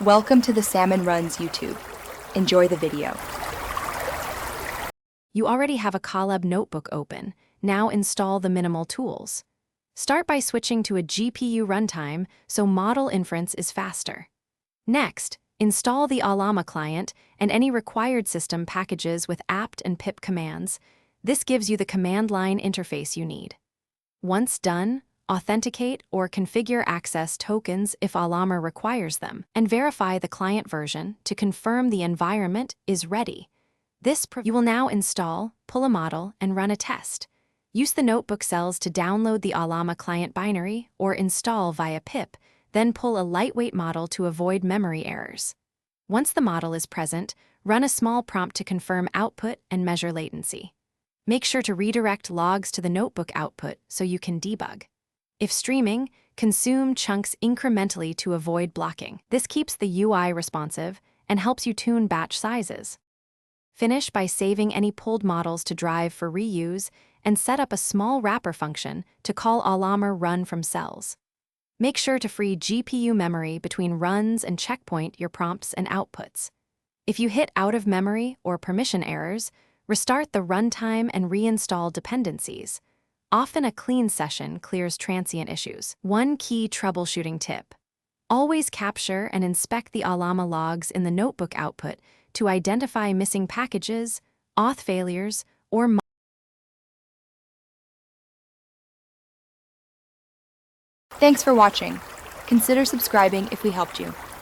Welcome to the Salmon Runs YouTube. Enjoy the video. You already have a Colab notebook open. Now install the minimal tools. Start by switching to a GPU runtime so model inference is faster. Next, install the Ollama client and any required system packages with apt and pip commands. This gives you the command line interface you need. Once done, authenticate or configure access tokens if Ollama requires them, and verify the client version to confirm the environment is ready. You will now install, pull a model, and run a test. Use the notebook cells to download the Ollama client binary or install via pip, then pull a lightweight model to avoid memory errors. Once the model is present, run a small prompt to confirm output and measure latency. Make sure to redirect logs to the notebook output so you can debug. If streaming, consume chunks incrementally to avoid blocking. This keeps the UI responsive and helps you tune batch sizes. Finish by saving any pulled models to drive for reuse and set up a small wrapper function to call Ollama run from cells. Make sure to free GPU memory between runs and checkpoint your prompts and outputs. If you hit out of memory or permission errors, restart the runtime and reinstall dependencies. Often a clean session clears transient issues. One key troubleshooting tip: always capture and inspect the Ollama logs in the notebook output to identify missing packages, auth failures, or Thanks for watching. Consider subscribing if we helped you.